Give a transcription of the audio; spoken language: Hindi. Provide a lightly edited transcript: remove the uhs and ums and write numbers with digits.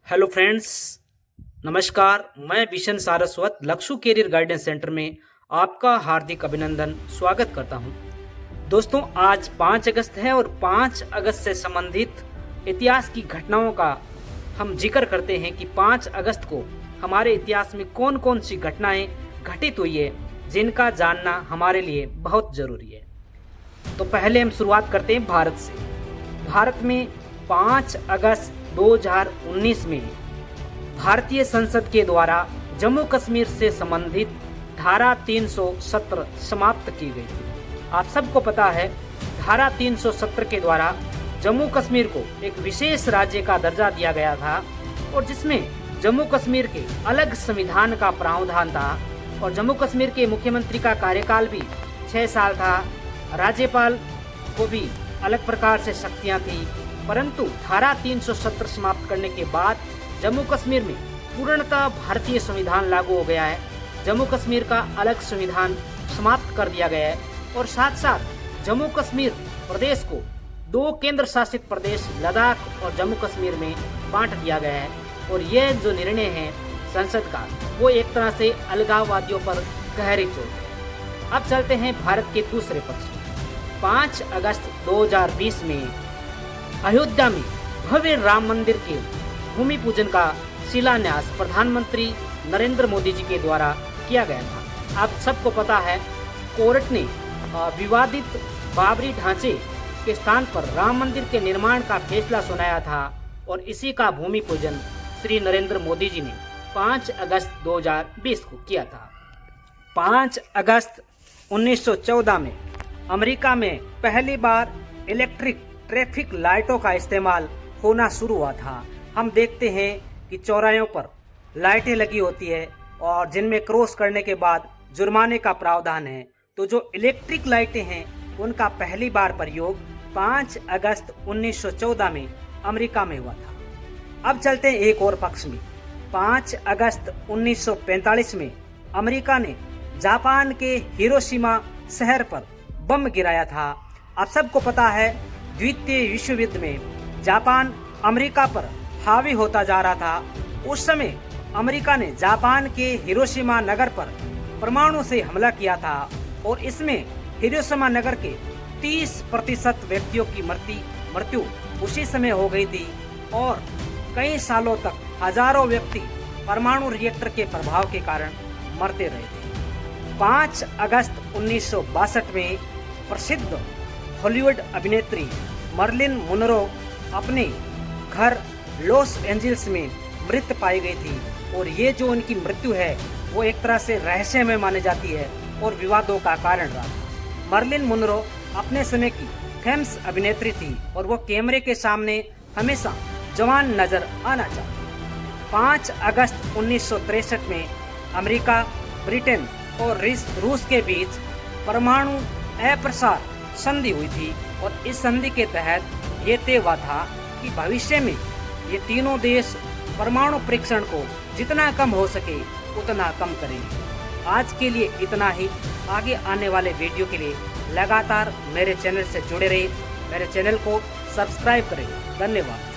हेलो फ्रेंड्स, नमस्कार। मैं Vishan Saraswat Lakshu career guidance centre में आपका हार्दिक अभिनंदन स्वागत करता हूं। दोस्तों, आज 5 अगस्त है और 5 अगस्त से संबंधित इतिहास की घटनाओं का हम जिक्र करते हैं कि 5 अगस्त को हमारे इतिहास में कौन कौन सी घटनाएं घटित हुई है, जिनका जानना हमारे लिए बहुत ज़रूरी है। तो पहले हम शुरुआत करते हैं भारत से। भारत में 5 अगस्त 2019 में भारतीय संसद के द्वारा जम्मू कश्मीर से संबंधित धारा 370 समाप्त की गई थी। आप सबको पता है, धारा 370 के द्वारा जम्मू कश्मीर को एक विशेष राज्य का दर्जा दिया गया था और जिसमें जम्मू कश्मीर के अलग संविधान का प्रावधान था और जम्मू कश्मीर के मुख्यमंत्री का कार्यकाल भी 6 साल था। राज्यपाल को भी अलग प्रकार से शक्तियां थी, परंतु धारा 370 समाप्त करने के बाद जम्मू कश्मीर में पूर्णतः भारतीय संविधान लागू हो गया है। जम्मू कश्मीर का अलग संविधान समाप्त कर दिया गया है और साथ साथ जम्मू कश्मीर प्रदेश को 2 केंद्र शासित प्रदेश लद्दाख और जम्मू कश्मीर में बांट दिया गया है। और यह जो निर्णय है संसद का, वो एक तरह से अलगाववादियों पर गहरी चोट है। अब चलते हैं भारत के दूसरे पक्ष में। 5 अगस्त 2020 में अयोध्या में भव्य राम मंदिर के भूमि पूजन का शिलान्यास प्रधानमंत्री नरेंद्र मोदी जी के द्वारा किया गया था। आप सबको पता है, कोर्ट ने विवादित बाबरी ढांचे के स्थान पर राम मंदिर के निर्माण का फैसला सुनाया था और इसी का भूमि पूजन श्री नरेंद्र मोदी जी ने 5 अगस्त 2020 को किया था। 5 अगस्त 1914 में अमेरिका में पहली बार इलेक्ट्रिक ट्रैफिक लाइटों का इस्तेमाल होना शुरू हुआ था। हम देखते हैं कि चौराहों पर लाइटें लगी होती है और जिनमें क्रॉस करने के बाद जुर्माने का प्रावधान है। तो जो इलेक्ट्रिक लाइटें हैं, उनका पहली बार प्रयोग 5 अगस्त 1914 में अमेरिका में हुआ था। अब चलते हैं एक और पक्ष में। 5 अगस्त 1945 में अमेरिका ने जापान के हिरोशिमा शहर पर बम गिराया था। आप सबको पता है, द्वितीय विश्व युद्ध में जापान अमेरिका पर हावी होता जा रहा था। उस समय अमेरिका ने जापान के हिरोशिमा नगर पर परमाणु से हमला किया था और इसमें हिरोशिमा नगर के 30% व्यक्तियों की मृत्यु उसी समय हो गई थी और कई सालों तक हजारों व्यक्ति परमाणु रिएक्टर के प्रभाव के कारण मरते रहे थे। 5 अगस्त 1962 में प्रसिद्ध हॉलीवुड अभिनेत्री मर्लिन मोनरो अपने घर लॉस एंजल्स में मृत पाई गई थी और ये जो उनकी मृत्यु है वो एक तरह से रहस्यमय मानी जाती है और विवादों का कारण रहा। मर्लिन मोनरो अपने समय की फेमस अभिनेत्री थी और वो कैमरे के सामने हमेशा जवान नजर आना चाहती। 5 अगस्त 1963 में अमेरिका, ब्रिटेन और रूस के बीच परमाणु अप्रसार संधि हुई थी और इस संधि के तहत ये तय हुआ था कि भविष्य में ये तीनों देश परमाणु परीक्षण को जितना कम हो सके उतना कम करेंगे। आज के लिए इतना ही। आगे आने वाले वीडियो के लिए लगातार मेरे चैनल से जुड़े रहिए। मेरे चैनल को सब्सक्राइब करें। धन्यवाद।